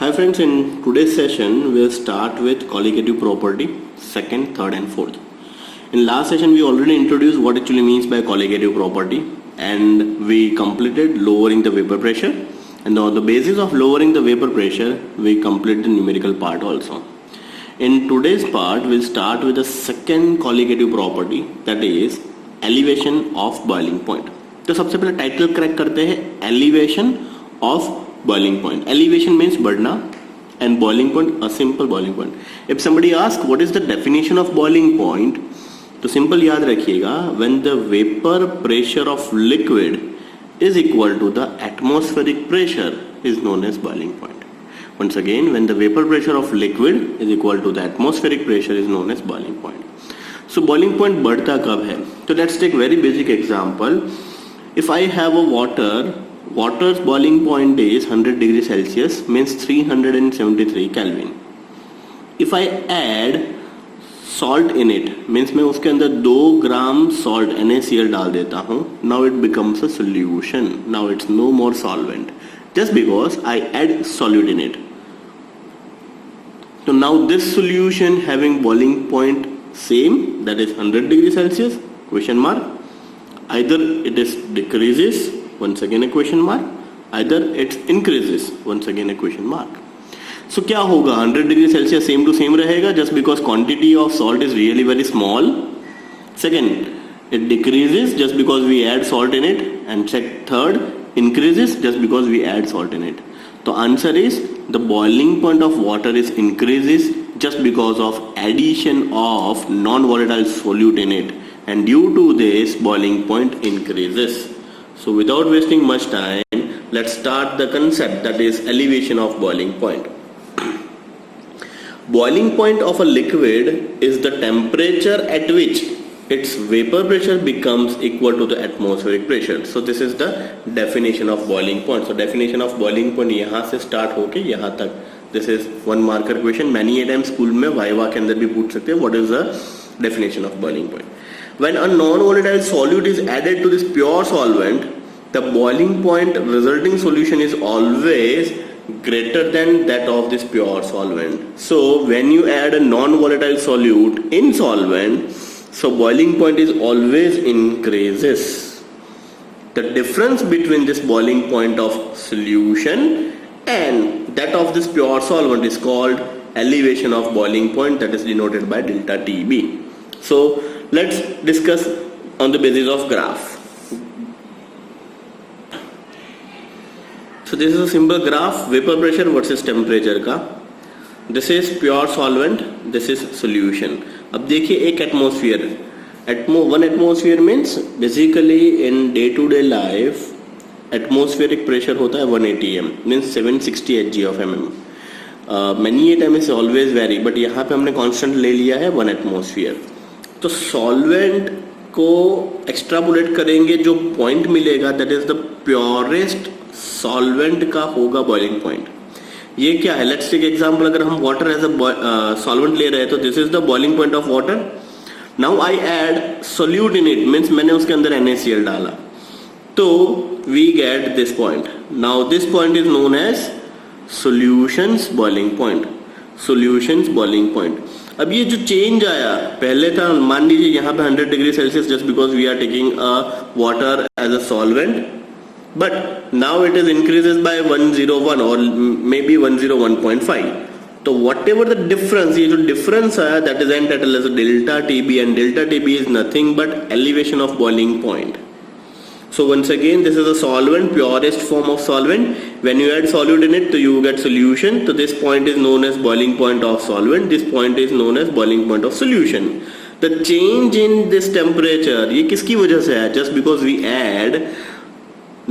Hi friends, in today's session we'll start with colligative property, second, third and fourth. In last session we already introduced what actually means by colligative property and we completed lowering the vapor pressure, and on the basis of lowering the vapor pressure we complete the numerical part also. In today's part we'll start with the second colligative property, that is elevation of boiling point. तो सबसे पहले title crack करते हैं elevation of boiling point. Elevation means बढ़ना and boiling point a simple boiling point. If somebody asks what is the definition of boiling point, तो simple याद रखिएगा, when the vapor pressure of liquid is equal to the atmospheric pressure is known as boiling point. Once again, when the vapor pressure of liquid is equal to the atmospheric pressure is known as boiling point. So boiling point बढ़ता कब है? So let's take very basic example. If I have a water's boiling point is 100 degrees Celsius, means 373 Kelvin. If I add salt in it, means मैं उसके अंदर 2 ग्राम salt NaCl डाल देता हूँ. Now it becomes a solution. Now it's no more solvent, just because I add solute in it. So now this solution having boiling point same, that is 100 degrees Celsius, question mark. Either it is decreases, once again a question mark, either it increases, once again a question mark. So क्या होगा? 100 degree Celsius same to same रहेगा just because quantity of salt is really very small. Second, it decreases just because we add salt in it, and third, increases just because we add salt in it. So answer is the boiling point of water is increases just because of addition of non-volatile solute in it, and due to this boiling point increases. So without wasting much time, let's start the concept, that is elevation of boiling point. Boiling point of a liquid is the temperature at which its vapor pressure becomes equal to the atmospheric pressure. So this is the definition of boiling point. So definition of boiling point यहाँ से start होके यहाँ तक. This is one marker question. Many a time school में viva के अंदर भी पूछ सकते हैं what is the definition of boiling point. When a non-volatile solute is added to this pure solvent, the boiling point resulting solution is always greater than that of this pure solvent. So when you add a non-volatile solute in solvent, so boiling point is always increases. The difference between this boiling point of solution and that of this pure solvent is called elevation of boiling point, that is denoted by delta TB. So let's discuss on the basis of graph. So this is a simple graph, vapor pressure versus temperature का. This is pure solvent, this is solution. अब देखिए एक atmosphere, one atmosphere means basically in day to day life atmospheric pressure होता है 180 m, means 760 hg of mm. Many a time is always vary, but यहाँ पे हमने constant ले लिया है 1 atmosphere. तो सॉल्वेंट को एक्सट्रापोलेट करेंगे, जो पॉइंट मिलेगा that is the purest solvent का होगा बॉइलिंग पॉइंट. ये क्या है? लेट्स टेक एग्जांपल, अगर हम वाटर एज अ सॉल्वेंट ले रहे हैं तो this is the boiling point of water. Now I add solute in it, means मैंने उसके अंदर NaCl डाला, तो we get this point. Now this point is known as solutions boiling point. Solutions boiling point. अब ये जो change आया, पहले था मान लीजिए यहाँ पे 100 degree Celsius just because we are taking water as a solvent, but now it is increases by 101 और मे बी 101.5. तो वट एवर द डिफरेंस, ये जो डिफरेंस आया that is entitled as delta TB, and delta TB is nothing but elevation of boiling point. So once again, this is a solvent, purest form of solvent. When you add solute in it, so you get solution. So this point is known as boiling point of solvent. This point is known as boiling point of solution. The change in this temperature, ये किसकी वजह से है? Just because we add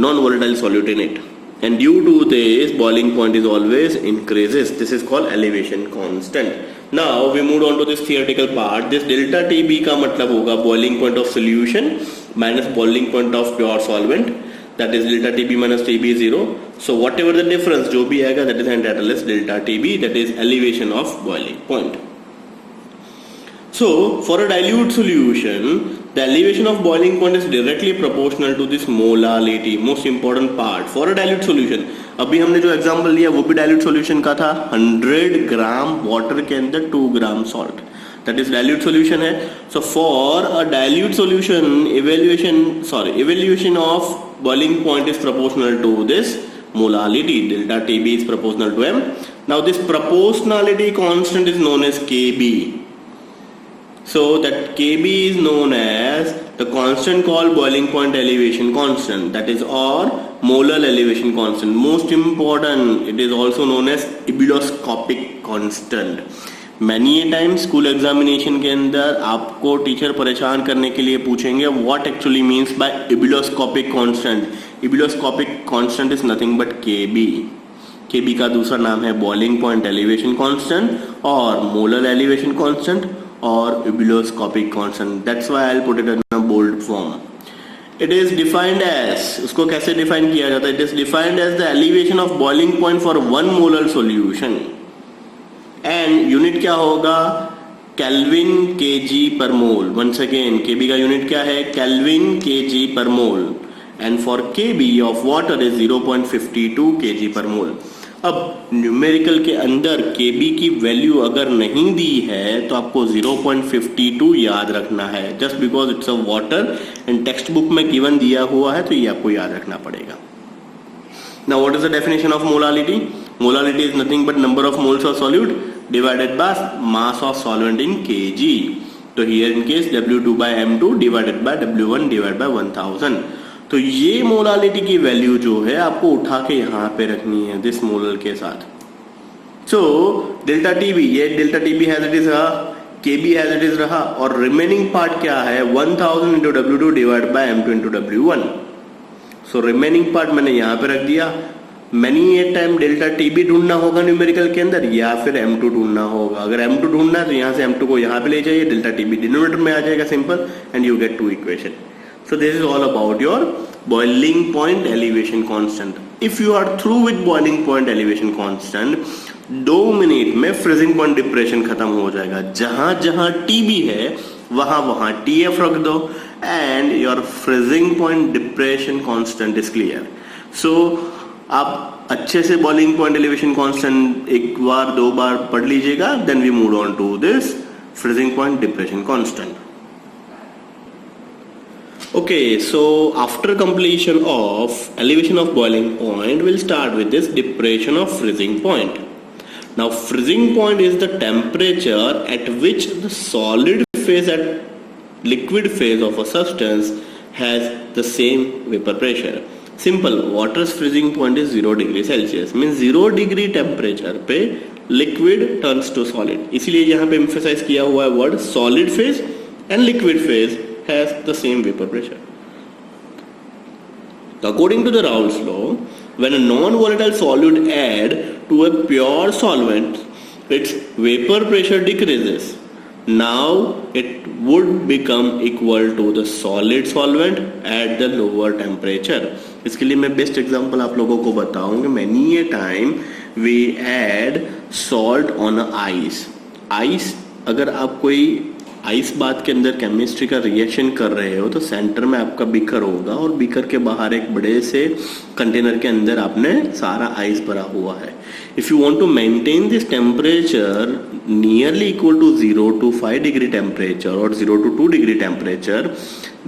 non-volatile solute in it, and due to this, boiling point is always increases. This is called elevation constant. Now we move on to this theoretical part. This delta TB का मतलब होगा boiling point of solution minus boiling point of pure solvent, that is delta TB minus TB is 0. So whatever the difference जो भी आएगा that is entitled as delta TB, that is elevation of boiling point. So for a dilute solution, the elevation of boiling point is directly proportional to this molality. Most important part for a dilute solution. अभी हमने जो example लिया वो भी dilute solution का था. 100 gram water के अंदर 2 ग्राम salt, that is dilute solution है. So for a dilute solution, evaluation of boiling point is proportional to this molality. Delta TB is proportional to M. Now this proportionality constant is known as Kb. So that Kb is known as the constant called boiling point elevation constant, that is or molar elevation constant. Most important, it is also known as ebullioscopic constant. Many a time school examination के अंदर आपको teacher परेशान करने के लिए पूछेंगे what actually means by ebullioscopic constant. Ebullioscopic constant is nothing but Kb. Kb का दूसरा नाम है boiling point elevation constant और molar elevation constant or ebullioscopic constant. That's why I'll put it in a bold form. It is defined as, उसको कैसे define किया जाता है? It is defined as the elevation of boiling point for 1 molar solution. And unit क्या होगा? Kelvin kg per mole. Once again, Kb का unit क्या है? Kelvin kg per mole. And for Kb of water is 0.52 kg per mole. अब numerical के अंदर Kb की value अगर नहीं दी है तो आपको 0.52 याद रखना है, just because it's a water and text book में गिवन दिया हुआ है तो ये आपको याद रखना पड़ेगा. Now what is the definition of molality? Molality is nothing but number of moles of solute divided by mass of solvent in Kg. तो here in case W2 by M2 divided by W1 divided by 1000. तो ये molality की value जो है आपको उठा के यहाँ पे रखनी है दिस मोलर के साथ. सो डेल्टा टीबी, ये delta TB has it is रहा, केबी हैज इट इज रहा और रिमेनिंग पार्ट क्या है? 1000 into W2 divide by M2 into W1. So remaining part मैंने यहाँ पे रख दिया. Many a time delta TB ढूंढना होगा न्यूमेरिकल के अंदर या फिर M2 ढूंढना होगा. अगर M2 ढूंढना है तो यहाँ से M2 को यहाँ पे ले जाइए, डेल्टा टीबी डिनोमिनेटर में आ जाएगा simple and you get 2 equation. So this is all about your boiling point elevation constant. If you are through with boiling point elevation constant, 2 minute में freezing point depression खत्म हो जाएगा. जहां जहां TB है वहां वहां TF रख दो and your freezing point depression constant is clear. So आप अच्छे से boiling point elevation constant एक बार 2 बार पढ़ लीजिएगा. Then we move on to this freezing point depression constant. Okay, so after completion of elevation of boiling point, we'll start with this depression of freezing point. Now, freezing point is the temperature at which the solid phase at liquid phase of a substance has the same vapor pressure. Simple, water's freezing point is 0 degree Celsius. Means 0 degree temperature पे liquid turns to solid. इसीलिए यहाँ पे emphasize किया हुआ है word solid phase and liquid phase has the same vapor pressure. According to the Raoult's law, when a non-volatile solute add to a pure solvent, its vapor pressure decreases. Now it would become equal to the solid solvent at the lower temperature. इसके लिए मैं best example आप लोगों को बताऊंगा. Many a time we add salt on ice. Ice, अगर आप कोई आइस बात के अंदर केमिस्ट्री का रिएक्शन कर रहे हो तो सेंटर में आपका बीकर होगा और बीकर के बाहर एक बड़े से कंटेनर के अंदर आपने सारा आइस भरा हुआ है. If you want to maintain this temperature nearly equal to 0 to 5 degree temperature और 0 to 2 degree temperature,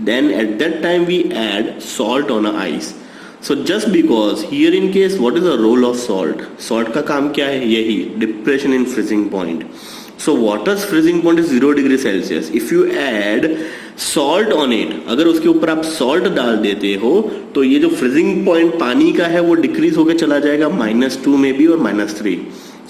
then at that time we add salt on ice. So just because here in case what is the role of salt? Salt का काम क्या है? यही depression in freezing point. So water's freezing point is 0 degree Celsius. If you add salt on it, अगर उसके ऊपर आप salt डाल देते हो तो ये जो freezing point पानी का है वो डिक्रीज होकर चला जाएगा -2 में भी और -3.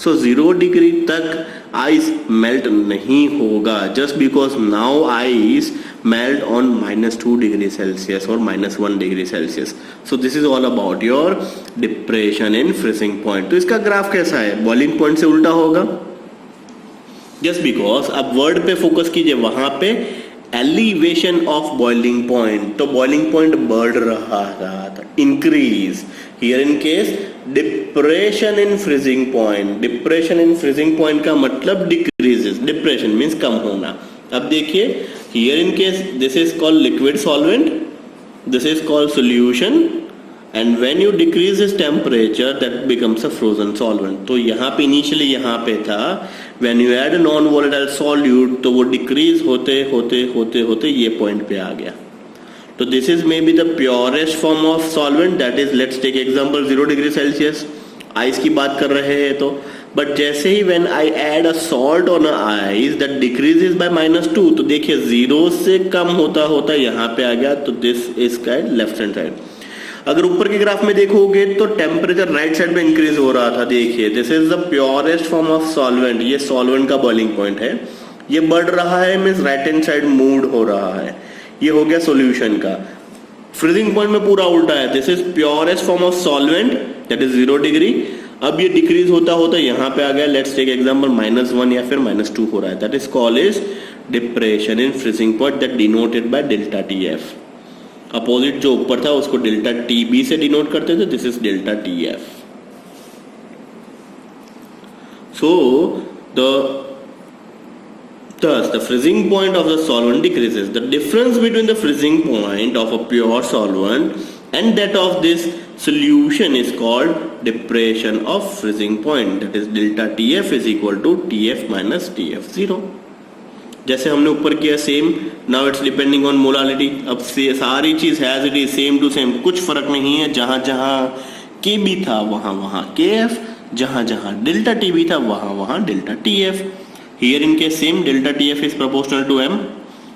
So 0 डिग्री तक आइस मेल्ट नहीं होगा just because now ice melt on -2 degree Celsius और -1 degree Celsius. So this is all about your depression in freezing point. तो इसका ग्राफ कैसा है? बॉइलिंग पॉइंट से उल्टा होगा. जस्ट बिकॉज आप वर्ड पे फोकस कीजिए, वहां पे एलिवेशन ऑफ बॉइलिंग पॉइंट, तो बॉइलिंग पॉइंट बढ़ रहा था, increase. Here in case depression in freezing point. Depression in freezing point का मतलब डिक्रीजेस. डिप्रेशन मीन्स कम होना. अब देखिए, here in case this is called liquid solvent, this is called solution, and when you decrease this temperature that becomes a frozen solvent. तो यहाँ पे initially यहाँ पे था when you add non volatile solute, तो वो डिक्रीज होते होते होते होते ये पॉइंट पे आ गया। तो this is may be the purest form of solvent, that is, let's take example 0 degree Celsius, ice की बात कर रहे हैं। तो बट जैसे ही when I add a salt on a ice that decreases by -2, तो देखिए 0 से कम होता होता यहाँ पे आ गया। तो this is kind left hand side. अगर ऊपर के ग्राफ में देखोगे तो टेम्परेचर राइट साइड में इंक्रीज हो रहा था। देखिए this is the purest form of solvent, ये सॉल्वेंट का बॉइलिंग पॉइंट है, ये बढ़ रहा है, means right hand side move हो रहा है। ये हो गया सॉल्यूशन का। फ्रीजिंग पॉइंट में पूरा उल्टा है, this is purest form of solvent that is 0 degree. अब ये डिक्रीज होता होता यहाँ पे आ गया, लेट्स टेक एग्जांपल -1 या फिर -2 हो रहा है, that is called is depression in freezing point, that denoted by delta TF. Opposite जो ऊपर था उसको डेल्टा टीबी से डिनोट करते थे, this is delta TF. So thus the freezing point of the solvent decreases. The difference between the freezing point of a pure solvent and that of this solution is called depression of freezing point, that is delta TF is equal to TF minus TF0। जैसे हमने ऊपर किया same, now it's depending on molality. अब सारी चीज has it is same to same, कुछ फर्क नहीं है। जहां जहां के बी था वहां वहां के एफ, जहां जहां डेल्टा टी बी था वहां वहां delta T F. Here in case same, delta T F is proportional to M,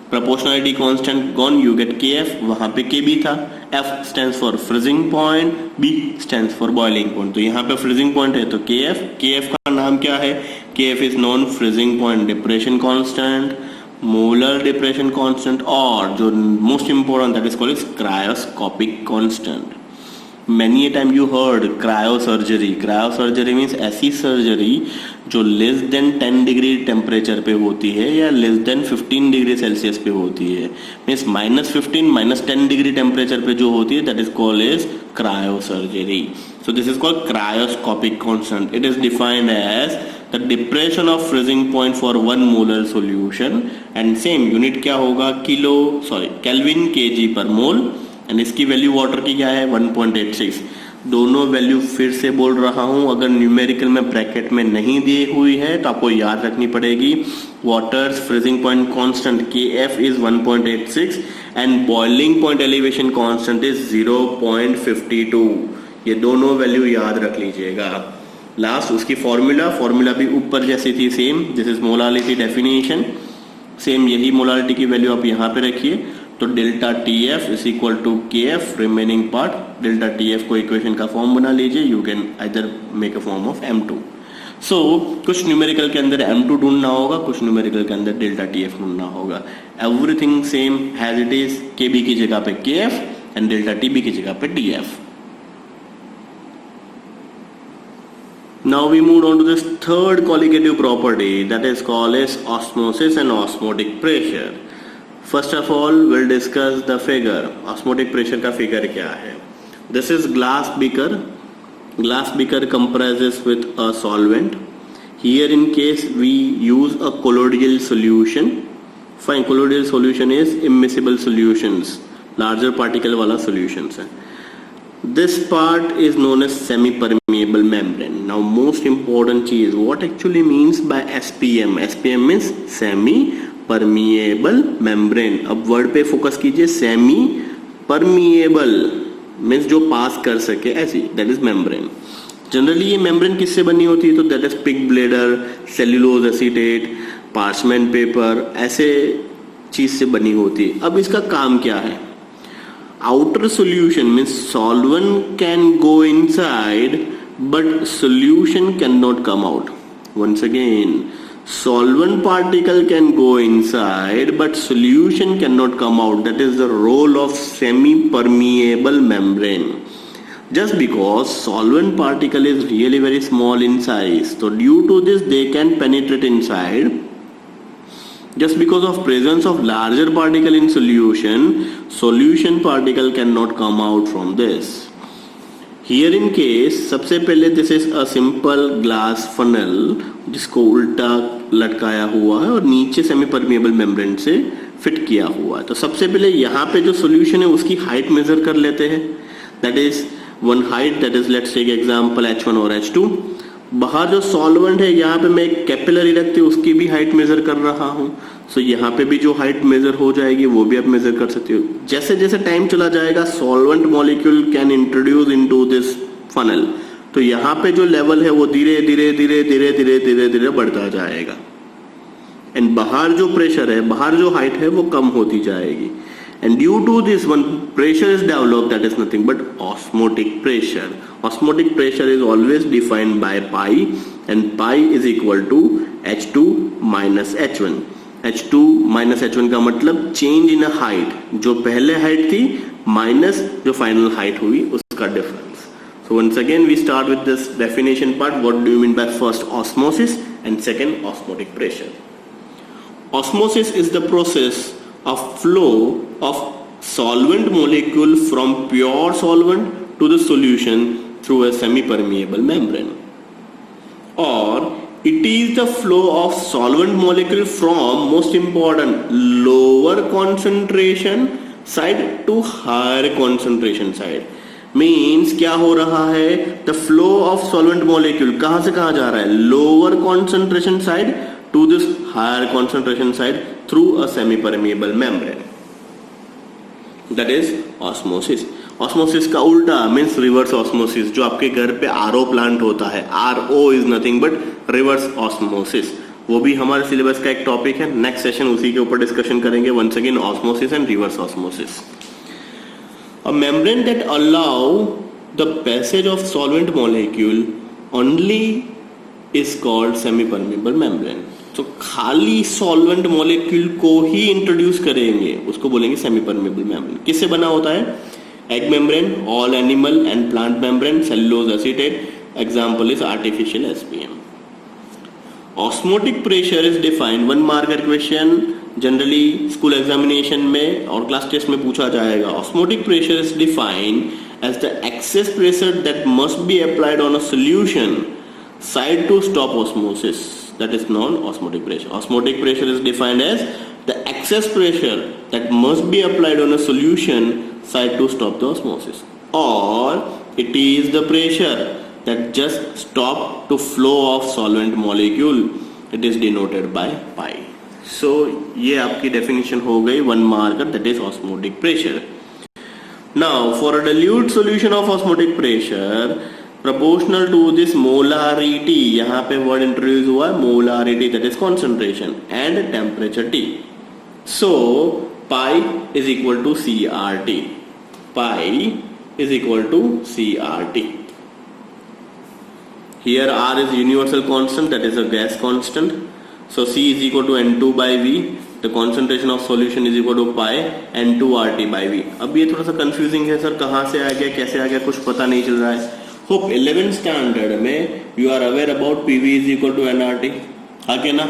proportionality constant gone, you get K F, वहां पे के बी था। F stands for freezing point, B stands for boiling point. तो यहाँ पे freezing point है तो के F का नाम क्या है, के F is non freezing point depression constant, molar depression constant, और जो most important that is called is cryoscopic constant. Many a time you heard cryosurgery. Cryosurgery means ऐसी सर्जरी जो लेस देन 10 डिग्री टेम्परेचर पे होती है या less than 15 degree Celsius पे होती है, मीन्स -15 -10 डिग्री टेम्परेचर पे जो होती है that is called as cryosurgery. So this is called cryoscopic constant. It is defined as the depression of freezing point for 1 molar solution, and same unit क्या होगा, kelvin kg पर mole, and इसकी value water की क्या है 1.86। दोनों value फिर से बोल रहा हूं, अगर न्यूमेरिकल में ब्रैकेट में नहीं दी हुई है तो आपको याद रखनी पड़ेगी। Waters freezing point constant KF is 1.86 and boiling point elevation constant is 0.52। ये दोनों वैल्यू याद रख लीजिएगा। लास्ट उसकी फॉर्मूला भी ऊपर जैसी थी same, this is molality definition, same यही मोलालिटी की वैल्यू आप यहाँ पे रखिए। तो delta T F is equal to K F, remaining part delta T F को इक्वेशन का फॉर्म बना लीजिए, you can either make a form of M2। So कुछ न्यूमेरिकल के अंदर M2 ढूंढना होगा, कुछ न्यूमेरिकल के अंदर डेल्टा टी एफ ढूंढना होगा। Everything same has it is, K B की जगह पे K F and delta T B की जगह पे D F. Now we move on to this third colligative property that is called as osmosis and osmotic pressure. First of all, we'll discuss the figure. Osmotic pressure का figure क्या है? This is glass beaker. Glass beaker comprises with a solvent. Here in case we use a colloidal solution. Fine, colloidal solution is immiscible solutions, larger particle वाला solutions है. This part is known as semi-permeable membrane. Now most important चीज, what actually means by SPM? SPM means semi-permeable membrane. अब word पे focus कीजिए, semi-permeable means जो पास कर सके ऐसी, that is membrane. जनरली ये membrane किससे बनी होती है, तो that is pig bladder, cellulose acetate, parchment paper, ऐसे चीज से बनी होती है। अब इसका काम क्या है? Outer solution means solvent can go inside but solution cannot come out. Once again, solvent particle can go inside but solution cannot come out. That is the role of semi-permeable membrane. Just because solvent particle is really very small in size, so due to this they can penetrate inside. Just because of presence of larger particle in solution, solution particle cannot come out from this. Here in case सबसे पहले this is a simple glass funnel जिसको उल्टा लटकाया हुआ है और नीचे semi permeable membrane से फिट किया हुआ है। तो सबसे पहले यहाँ पे जो सोल्यूशन है उसकी हाइट मेजर कर लेते हैं। That is one height, that is let's take example H1 और H2। बाहर जो सॉल्वेंट है यहाँ पे मैं एक कैपिलरी रखते उसकी भी हाइट मेजर कर रहा हूँ। सो यहाँ पे भी जो हाइट मेजर हो जाएगी वो भी आप मेजर कर सकते हो। जैसे जैसे टाइम चला जाएगा solvent molecule can introduce into this funnel, तो यहाँ पे जो लेवल है वो धीरे धीरे धीरे धीरे धीरे धीरे धीरे बढ़ता जाएगा एंड बाहर जो प्रेशर है, बाहर जो हाइट है वो कम होती जाएगी। And due to this one pressure is developed, that is nothing but osmotic pressure. Osmotic pressure is always defined by pi and pi is equal to H2 minus H1. H2 minus H1 का मतलब change in a height, जो पहले height थी minus जो final height हुई उसका difference. So once again we start with this definition part. What do you mean by first osmosis and second osmotic pressure? Osmosis is the process of flow of solvent molecule from pure solvent to the solution through a semi-permeable membrane, or it is the flow of solvent molecule from, most important, lower concentration side to higher concentration side. Means क्या हो रहा है, the flow of solvent molecule कहाँ से कहाँ जा रहा है, lower concentration side to this higher concentration side through a semi-permeable membrane. That is osmosis. Osmosis का उल्टा means reverse osmosis, जो आपके घर पे RO प्लांट होता है, RO is nothing but reverse osmosis. वो भी हमारे सिलेबस का एक टॉपिक है, नेक्स्ट सेशन उसी के ऊपर डिस्कशन करेंगे. once again osmosis and reverse osmosis. A membrane that allow the passage of solvent molecule only is called semi-permeable membrane. तो खाली सॉल्वेंट मॉलिक्यूल को ही इंट्रोड्यूस करेंगे उसको बोलेंगे सेमी परमेबल मेम्ब्रेन. किससे बना होता है, egg membrane, all animal and plant membrane, cellulose acetate. Example is artificial SPM. Osmotic pressure is defined, one marker question generally school examination में और क्लास टेस्ट में पूछा जाएगा. Osmotic pressure is defined as the excess pressure that must be applied on a solution side to stop osmosis. That is known osmotic pressure. Osmotic pressure is defined as the excess pressure that must be applied on a solution side to stop the osmosis, or it is the pressure that just stop to flow of solvent molecule. It is denoted by pi. So ये आपकी definition हो गई, one marker, that is osmotic pressure. Now for a dilute solution of osmotic pressure proportional to this molarity, यहाँ पे word introduce हुआ है molarity, that is concentration, and temperature T. So pi is equal to CRT. Pi is equal to CRT. Here R is universal constant, that is a gas constant. So C is equal to N2 by V. The concentration of solution is equal to pi N2RT by V. अब ये थोड़ा सा confusing है sir, कहाँ से आ गया, कैसे आ गया, कुछ पता नहीं चल रहा है. होप 11th स्टैंडर्ड में you are aware about PV is equal to nRT. आगे ना,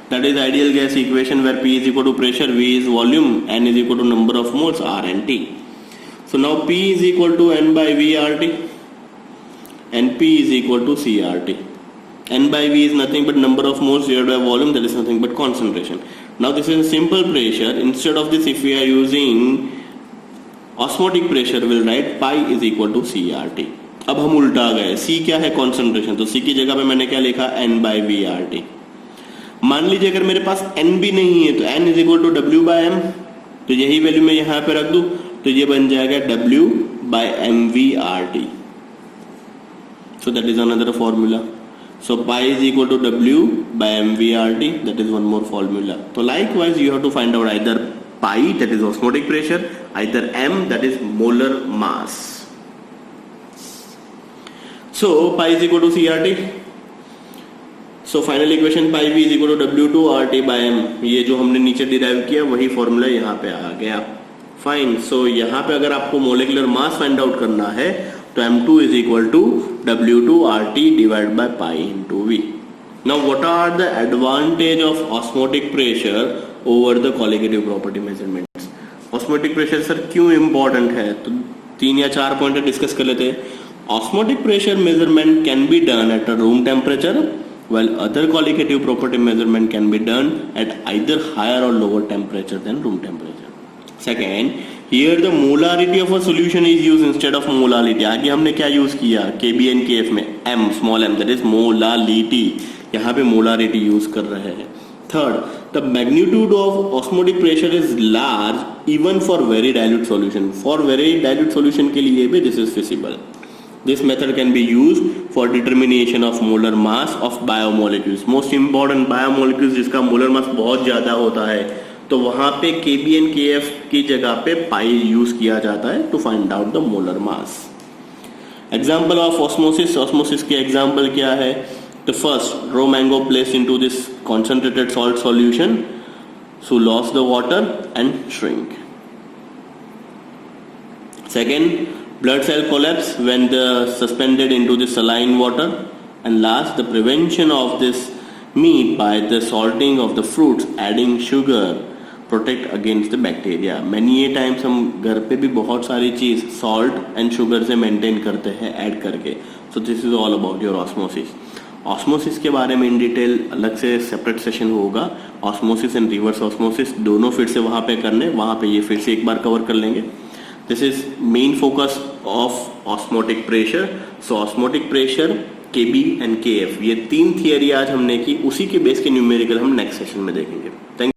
that is ideal gas equation where P is equal to pressure, V is volume, N is equal to number of moles, R and T. So now P is equal to N by V RT and P is equal to CRT. N by V is nothing but number of moles divided by volume, that is nothing but concentration. Now this is a simple pressure. Instead of this, if we are using osmotic pressure, we'll write pi is equal to CRT. अब हम उल्टा आ गए, C क्या है, concentration, तो C की जगह पे मैंने क्या लिखा, N by VRT. मान लीजिए अगर मेरे पास N भी नहीं है तो N is equal to W by M, तो यही वैल्यू मैं यहाँ पे रख दूं तो ये बन जाएगा W by MVRT. So that is another formula. So pi is equal to W by MVRT, that is one more formula. So likewise you have to find out either pi, that is osmotic pressure, either M, that is molar mass. So pi is equal to CRT. So final equation pi v is equal to W2 RT by M. ये जो हमने नीचे derive किया वही formula यहाँ पे आ गया. फाइन. सो यहाँ पे अगर आपको मोलिकुलर मास फाइंड आउट करना है तो M2 is equal to W2 RT divided by pi into V. Now what are the advantage of osmotic pressure over the colligative property measurements? Osmotic pressure sir क्यों important है, तो 3 या 4 point discuss कर लेते हैं. Osmotic pressure measurement can be done at a room temperature, while other qualitative property measurement can be done at either higher or lower temperature than room temperature. Second, here the molarity of a solution is used instead of molality. आगे हमने क्या use किया Kb and Kf में m, small m, that is molality. यहाँ पे molarity use कर रहे हैं. Third, the magnitude of osmotic pressure is large even for very dilute solution. For very dilute solution के लिए भी this is feasible. This method can be used for determination of molar mass of biomolecules. Most important biomolecules जिसका molar mass बहुत ज़्यादा होता है, तो वहाँ पे Kb and Kf की जगह पे pi यूज किया जाता है to find out the molar mass. Example of osmosis. Osmosis के example क्या है? The first, raw mango placed into this concentrated salt solution, so lost the water and shrink. Second, blood cell collapse when the suspended into the saline water. And last, the prevention of this meat by the salting of the fruits, adding sugar, protect against the bacteria. Many a times हम घर पे भी बहुत सारी चीज़ salt and sugar से maintain करते हैं add करके. So this is all about your osmosis. Osmosis के बारे में इन डिटेल अलग से सेपरेट सेशन होगा. ऑस्मोसिस एंड रिवर्स ऑस्मोसिस दोनों फिर से वहाँ पे करने, वहाँ पे ये फिर से एक बार कवर कर लेंगे. This is main focus of osmotic pressure. So osmotic pressure, Kb and Kf, ये तीन थियरी आज हमने की. उसी के बेस के न्यूमेरिकल हम नेक्स्ट सेशन में देखेंगे. थैंक